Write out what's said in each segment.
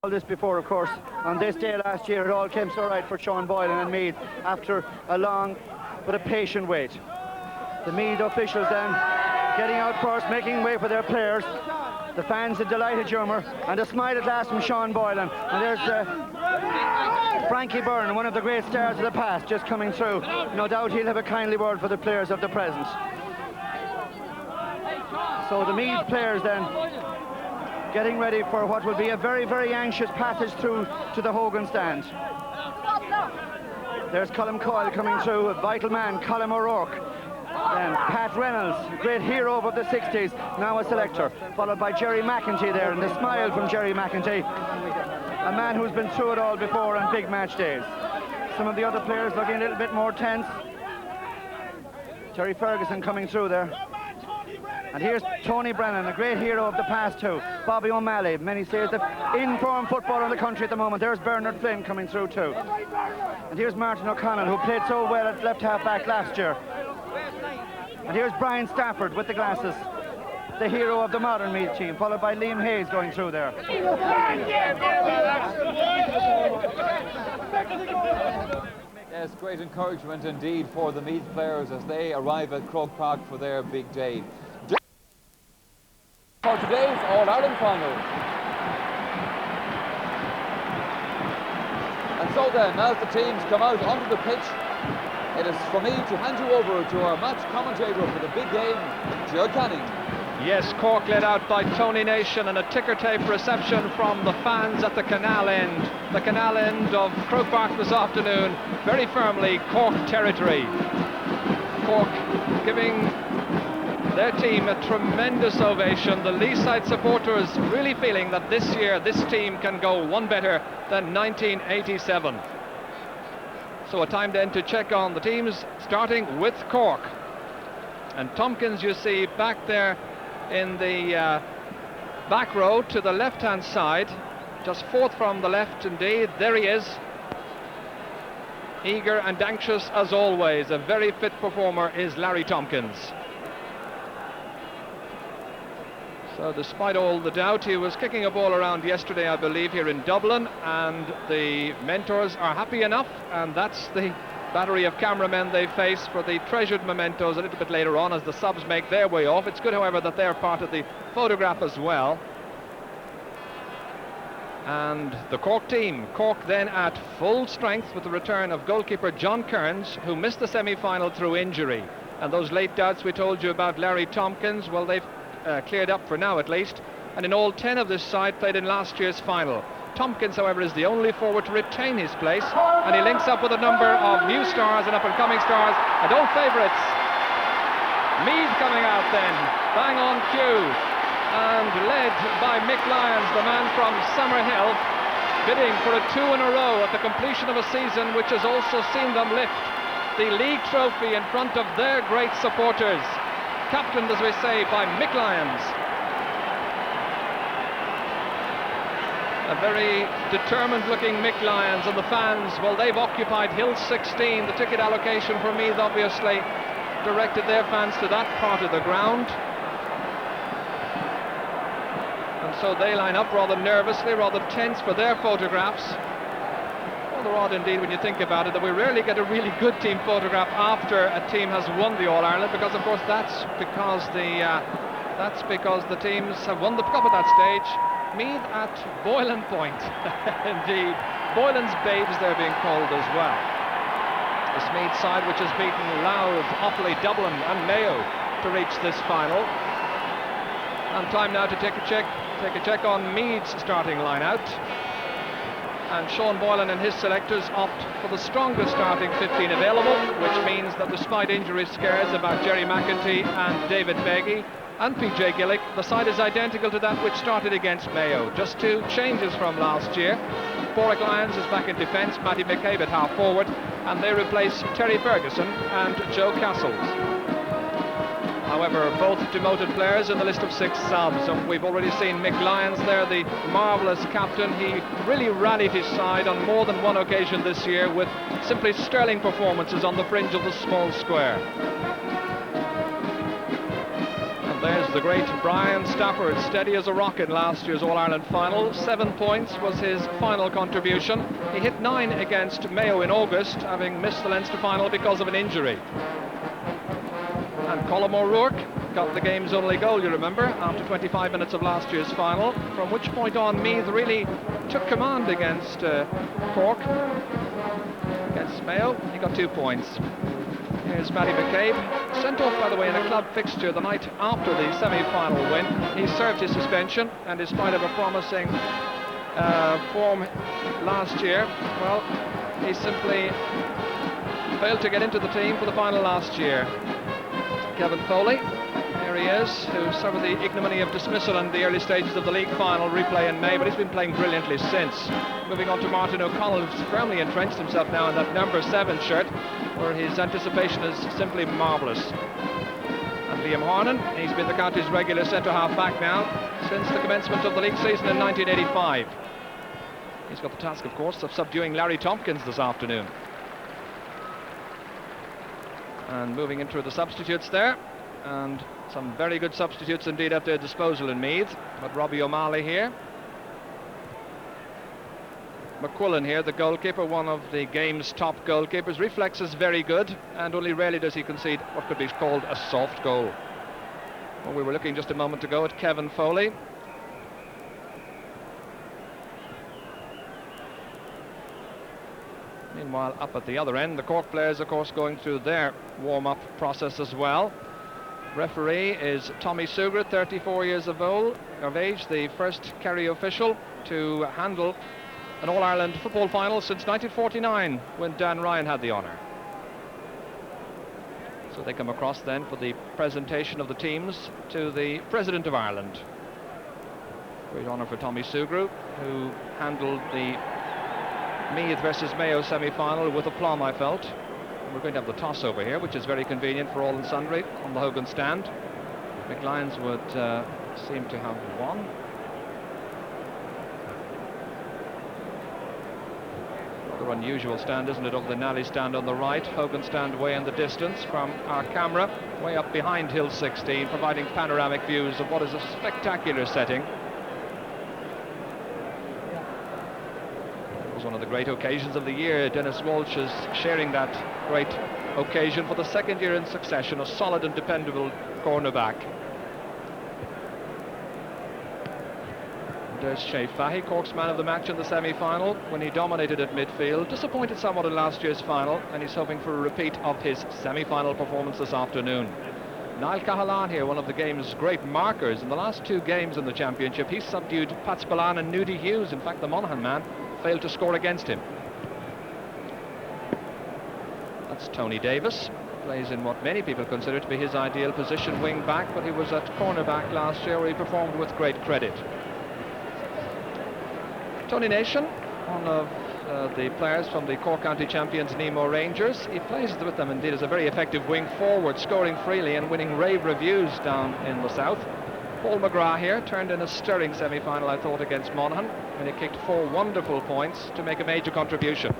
All this before, of course. On this day last year, it all came so right for Sean Boylan and Meath after a long but a patient wait. The Meath officials then getting out first, making way for their players. The fans a delighted humour and a smile at last from Sean Boylan. And there's Frankie Byrne, one of the great stars of the past, just coming through. No doubt he'll have a kindly word for the players of the present. So the Meath players then getting ready for what will be a very, very anxious passage through to the Hogan stand. There's Colm Coyle coming through, a vital man, Colm O'Rourke. Then Pat Reynolds, great hero of the 60s, now a selector, followed by Jerry McEntee there, and the smile from Jerry McEntee, a man who's been through it all before on big match days. Some of the other players looking a little bit more tense. Terry Ferguson coming through there. And here's Tony Brennan, a great hero of the past too. Bobby O'Malley, many say is the in-form footballer in the country at the moment. There's Bernard Flynn coming through too. And here's Martin O'Connell, who played so well at left half-back last year. And here's Brian Stafford with the glasses, the hero of the modern Meath team, followed by Liam Hayes going through there. Yes, great encouragement indeed for the Meath players as they arrive at Croke Park for their big day. For today's All-Ireland final. And so then, as the teams come out onto the pitch, it is for me to hand you over to our match commentator for the big game, Joe Canning. Yes, Cork led out by Tony Nation, and a ticker-tape reception from the fans at the canal end. The canal end of Croke Park this afternoon, very firmly Cork territory. Cork giving their team a tremendous ovation. The Leeside supporters really feeling that this year this team can go one better than 1987. So a time then to check on the teams, starting with Cork. And Tompkins, you see back there in the back row to the left-hand side, just fourth from the left indeed. There he is, eager and anxious as always. A very fit performer is Larry Tompkins. So despite all the doubt, he was kicking a ball around yesterday, I believe, here in Dublin, and the mentors are happy enough, and that's the battery of cameramen they face for the treasured mementos a little bit later on as the subs make their way off. It's good, however, that they're part of the photograph as well. And the Cork team, Cork then at full strength with the return of goalkeeper John Kearns, who missed the semi-final through injury. And those late doubts we told you about Larry Tompkins, well, they've cleared up for now at least. And in all 10 of this side played in last year's final. Tompkins, however, is the only forward to retain his place, and he links up with a number of new stars and up-and-coming stars and old favourites. Meath coming out then, bang on cue, and led by Mick Lyons, the man from Summerhill, bidding for a 2 in a row at the completion of a season which has also seen them lift the league trophy in front of their great supporters, captained, as we say, by Mick Lyons. A very determined looking Mick Lyons, and the fans, well, they've occupied Hill 16. The ticket allocation for Meath obviously directed their fans to that part of the ground. And so they line up rather nervously, rather tense for their photographs. Rather odd indeed when you think about it that we rarely get a really good team photograph after a team has won the All-Ireland, because of course that's because the teams have won the cup at that stage. Meath at Boylan Point. Indeed, Boylan's babes, they're being called as well. This Meath side which has beaten Louth, Offaly, Dublin and Mayo to reach this final. And time now to take a check on Meath's starting line-out. And Sean Boylan and his selectors opt for the strongest starting 15 available, which means that despite injury scares about Jerry McEntee and David Beggy and PJ Gillick, the side is identical to that which started against Mayo. Just 2 changes from last year. Borwick Lyons is back in defence, Matty McCabe at half forward, and they replace Terry Ferguson and Joe Castles. However, both demoted players in the list of 6 subs. And we've already seen Mick Lyons there, the marvellous captain. He really rallied his side on more than one occasion this year with simply sterling performances on the fringe of the small square. There's the great Brian Stafford, steady as a rock in last year's All-Ireland final. 7 points was his final contribution. He hit 9 against Mayo in August, having missed the Leinster final because of an injury. And Colm O'Rourke got the game's only goal, you remember, after 25 minutes of last year's final, from which point on Meath really took command against Cork. Against Mayo, he got 2 points. Here's Matty McCabe, sent off, by the way, in a club fixture the night after the semi-final win. He served his suspension, and in spite of a promising form last year, well, he simply failed to get into the team for the final last year. Kevin Foley, here he is, who suffered the ignominy of dismissal in the early stages of the league final replay in May, but he's been playing brilliantly since. Moving on to Martin O'Connell, who's firmly entrenched himself now in that number 7 shirt, where his anticipation is simply marvellous. And Liam Hornan, he's been the county's regular centre-half back now since the commencement of the league season in 1985. He's got the task, of course, of subduing Larry Tompkins this afternoon. And moving into the substitutes there, and some very good substitutes indeed at their disposal in Meath. But Robbie O'Malley here, McQuillan here, the goalkeeper, one of the game's top goalkeepers. Reflexes very good, and only rarely does he concede what could be called a soft goal. Well, we were looking just a moment ago at Kevin Foley. Meanwhile, up at the other end, the Cork players, of course, going through their warm-up process as well. Referee is Tommy Sugar, 34 years of age, the first Kerry official to handle an All-Ireland football final since 1949, when Dan Ryan had the honour. So they come across then for the presentation of the teams to the President of Ireland. Great honour for Tommy Sugrue, who handled the Meath versus Mayo semi-final with aplomb, I felt. We're going to have the toss over here, which is very convenient for all and sundry on the Hogan stand. McLyons would seem to have won. Rather unusual stand, isn't it, over the Nally stand on the right. Hogan stand way in the distance from our camera, way up behind Hill 16, providing panoramic views of what is a spectacular setting. One of the great occasions of the year. Dennis Walsh is sharing that great occasion for the 2nd year in succession, a solid and dependable cornerback. There's Shea Fahy, Cork's man of the match in the semi-final when he dominated at midfield. Disappointed somewhat in last year's final, and he's hoping for a repeat of his semi-final performance this afternoon. Niall Cahalane here, one of the game's great markers. In the last 2 games in the championship, he's subdued Pat Spillane and Nudie Hughes. In fact, the Monaghan man failed to score against him. That's Tony Davis, plays in what many people consider to be his ideal position, wing back, but he was at cornerback last year where he performed with great credit. Tony Nation, one of the players from the Cork County champions Nemo Rangers. He plays with them indeed as a very effective wing forward, scoring freely and winning rave reviews down in the south. Paul McGrath here turned in a stirring semi-final, I thought, against Monaghan, when he kicked 4 wonderful points to make a major contribution.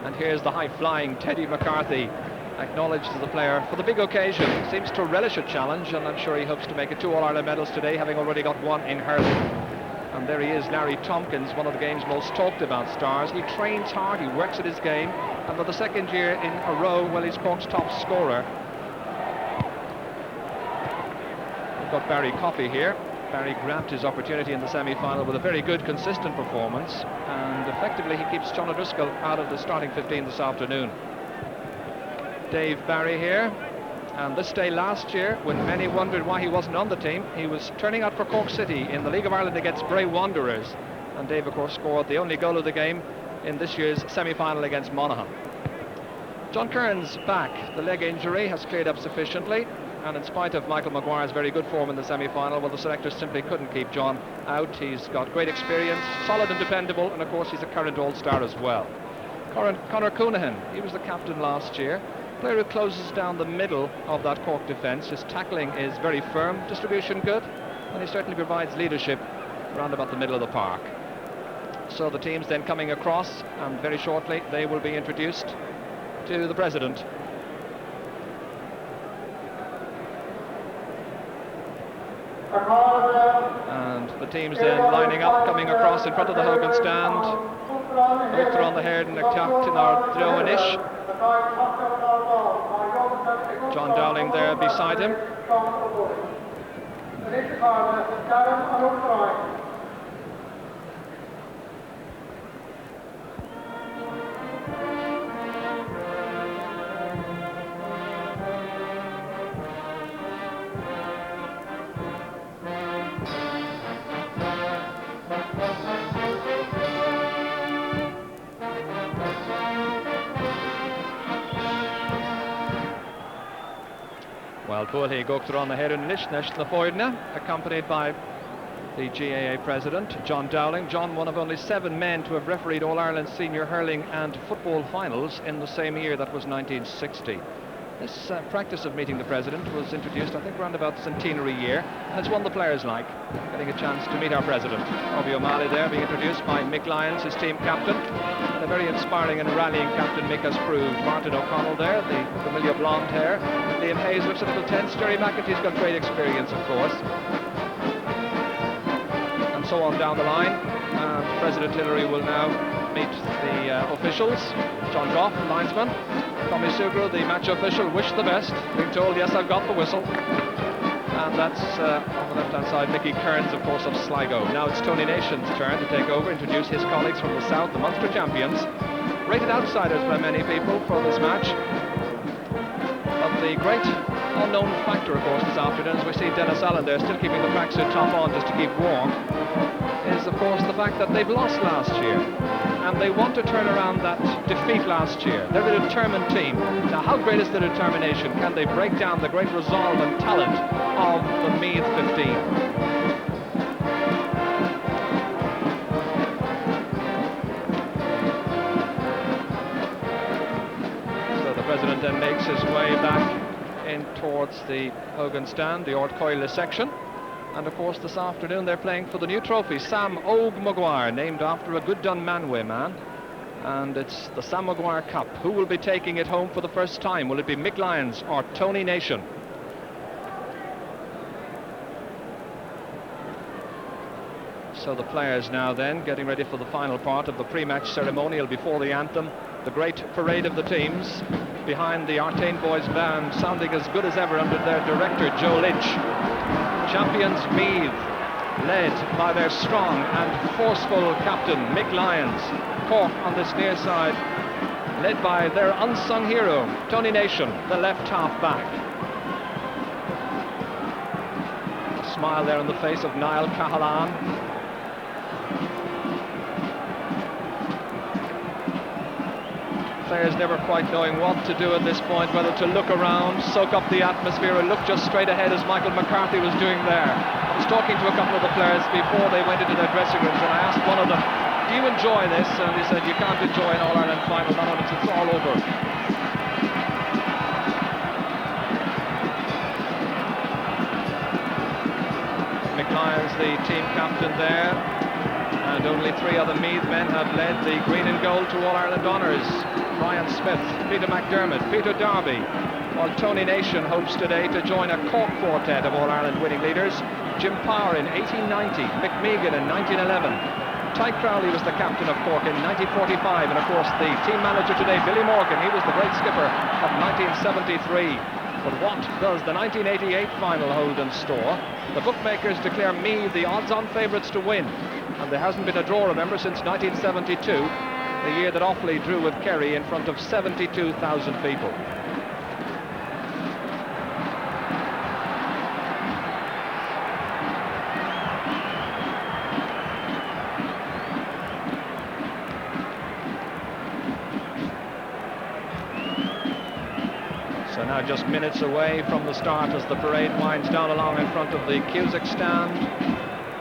And here's the high-flying Teddy McCarthy, acknowledged as a player for the big occasion. Seems to relish a challenge, and I'm sure he hopes to make it 2 All-Ireland medals today, having already got 1 in hurling. And there he is, Larry Tompkins, one of the game's most talked about stars. He trains hard, he works at his game, and for the 2nd year in a row, well, he's Cork's top scorer. Got Barry Coffey here. Barry grabbed his opportunity in the semi-final with a very good, consistent performance, and effectively he keeps John O'Driscoll out of the starting 15 this afternoon. Dave Barry here, and this day last year, when many wondered why he wasn't on the team, he was turning out for Cork City in the League of Ireland against Bray Wanderers, and Dave, of course, scored the only goal of the game in this year's semi-final against Monaghan. John Kearns back. The leg injury has cleared up sufficiently, and in spite of Michael Maguire's very good form in the semi-final, well, the selectors simply couldn't keep John out. He's got great experience, solid and dependable, and of course he's a current all-star as well. Conor Coonahan, he was the captain last year, player who closes down the middle of that Cork defence. His tackling is very firm, distribution good, and he certainly provides leadership around about the middle of the park. So the teams then coming across, and very shortly they will be introduced to the President. And the teams then lining up, coming across in front of the Hogan stand. Both on the head and the captain are Droanish. John Dowling there beside him. Well, Bullhe Goktor on the head and Lishnesh the Foidna, accompanied by the GAA president, John Dowling. John, one of only 7 men to have refereed All-Ireland senior hurling and football finals in the same year, that was 1960. This practice of meeting the president was introduced, I think, around about the centenary year, and it's one the players like, getting a chance to meet our president. Robbie O'Malley there being introduced by Mick Lyons, his team captain, and a very inspiring and rallying captain Mick has proved. Martin O'Connell there, the familiar blonde hair. Liam Hayes looks a little tense. Jerry McEntee's got great experience, of course. And so on down the line. President Hillary will now meet the officials. John Goff, linesman. Tommy Sugro, the match official, wish the best, being told, yes, I've got the whistle. And that's on the left-hand side, Mickey Kearns, of course, of Sligo. Now it's Tony Nation's turn to take over, introduce his colleagues from the south, the Munster champions. Rated outsiders by many people for this match. But the great unknown factor, of course, this afternoon, as we see Dennis Allen there still keeping the tracksuit top on just to keep warm, is, of course, the fact that they've lost last year. And they want to turn around that defeat last year. They're a determined team. Now, how great is the determination? Can they break down the great resolve and talent of the Meath 15? So the president then makes his way back in towards the Hogan stand, the Ord Coyle section. And of course this afternoon they're playing for the new trophy, Sam Og Maguire, named after a good Dunmanway man. And it's the Sam Maguire Cup. Who will be taking it home for the first time? Will it be Mick Lyons or Tony Nation? So the players now then getting ready for the final part of the pre-match ceremonial before the anthem. The great parade of the teams behind the Artane Boys band, sounding as good as ever under their director Joe Lynch. Champions Meath, led by their strong and forceful captain Mick Lyons. Cork on this near side, led by their unsung hero Tony Nation, the left half back. A smile there on the face of Niall Cahalane. Players never quite knowing what to do at this point, whether to look around, soak up the atmosphere, or look just straight ahead as Michael McCarthy was doing there. I was talking to a couple of the players before they went into their dressing rooms, and I asked one of them, do you enjoy this? And he said, you can't enjoy an All-Ireland final, not until it's all over. Mick Lyons, the team captain there, and only 3 other Meath men have led the green and gold to All-Ireland honours. Brian Smith, Peter McDermott, Peter Darby, while Tony Nation hopes today to join a Cork quartet of All-Ireland winning leaders. Jim Power in 1890, Mick Meagan in 1911. Ty Crowley was the captain of Cork in 1945, and of course the team manager today, Billy Morgan, he was the great skipper of 1973. But what does the 1988 final hold in store? The bookmakers declare Meath the odds-on favourites to win, and there hasn't been a draw, remember, since 1972, the year that Offaly drew with Kerry in front of 72,000 people. So now just minutes away from the start as the parade winds down along in front of the Cusack stand.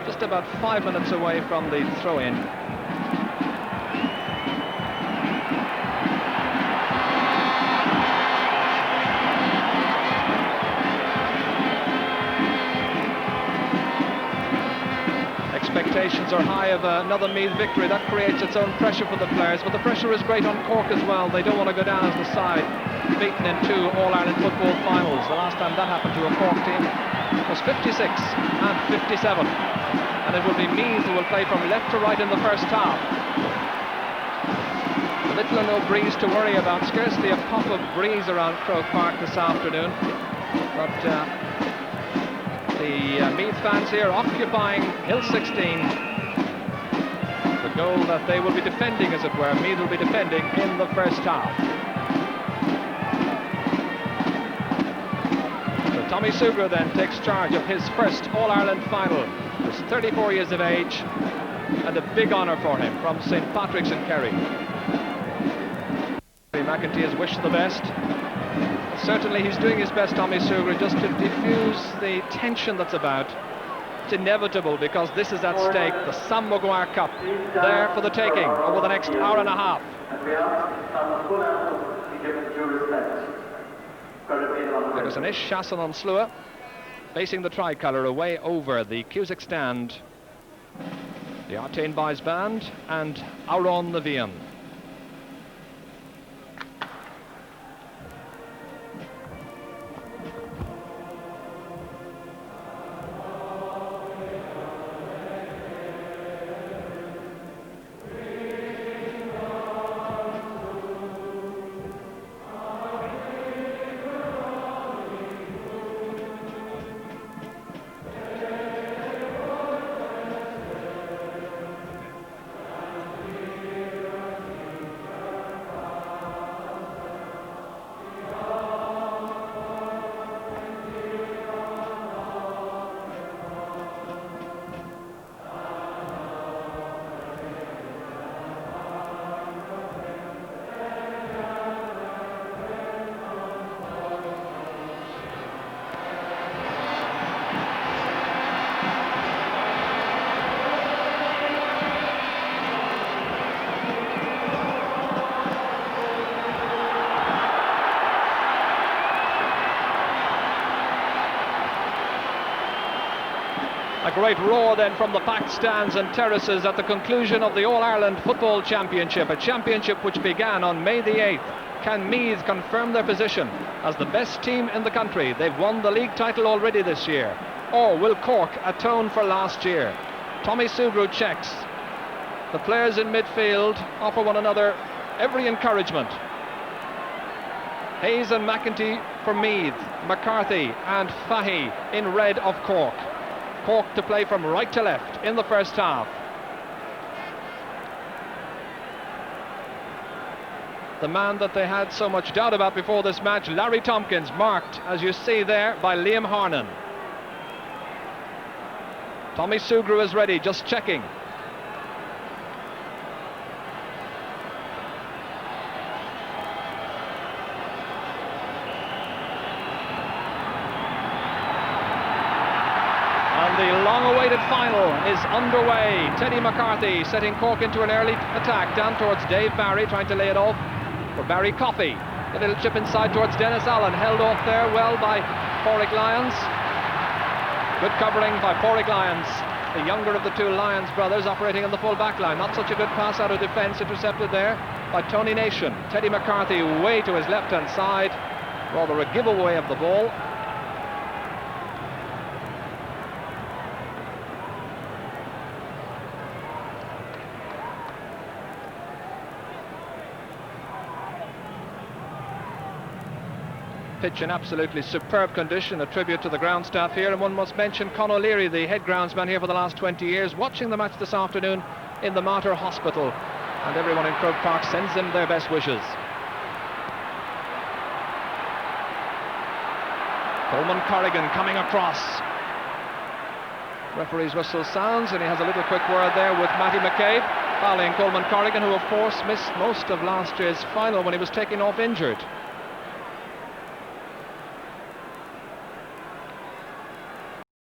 Just about 5 minutes away from the throw-in. Expectations are high of another Meath victory. That creates its own pressure for the players, but the pressure is great on Cork as well. They don't want to go down as the side beaten in 2 All-Ireland football finals. The last time that happened to a Cork team was 56 and 57. And it will be Meath who will play from left to right in the first half. Little or no breeze to worry about, scarcely a puff of breeze around Croke Park this afternoon. But the Meath fans here occupying Hill 16. The goal that they will be defending, as it were, Meath will be defending in the first half. So Tommy Sugra then takes charge of his first All-Ireland final. He's 34 years of age, and a big honour for him from St. Patrick's in Kerry. McEntee has wished the best. Certainly he's doing his best, Tommy Sugra, just to diffuse the tension that's about. It's inevitable because this is at stake, the Sam Maguire Cup, there for the taking over the next hour and a half. There is an Ish Shasson on Slua, facing the tricolour away over the Cusack stand. The Artane Boys Band and Auron Navian. A great roar then from the packed stands and terraces at the conclusion of the All-Ireland Football Championship, a championship which began on May the 8th. Can Meath confirm their position as the best team in the country? They've won the league title already this year. Or will Cork atone for last year? Tommy Sugra checks. The players in midfield offer one another every encouragement. Hayes and McEntee for Meath, McCarthy and Fahy in red of Cork. Cork to play from right to left in the first half. The man that they had so much doubt about before this match, Larry Tompkins, marked, as you see there, by Liam Harnan. Tommy Sugra is ready, just checking. The long-awaited final is underway. Teddy McCarthy setting Cork into an early attack down towards Dave Barry, trying to lay it off for Barry Coffey. A little chip inside towards Dennis Allen, held off there well by Pádraig Lyons. Good covering by Pádraig Lyons, the younger of the two Lyons brothers, operating on the full back line. Not such a good pass out of defence, intercepted there by Tony Nation. Teddy McCarthy way to his left-hand side, rather a giveaway of the ball. Pitch in absolutely superb condition, a tribute to the ground staff here, and one must mention Con O'Leary, the head groundsman here for the last 20 years, watching the match this afternoon in the Mater Hospital, and everyone in Croke Park sends him their best wishes. Coleman Corrigan coming across. Referee's whistle sounds, and he has a little quick word there with Matty McCabe, fouling Coleman Corrigan, who of course missed most of last year's final when he was taken off injured.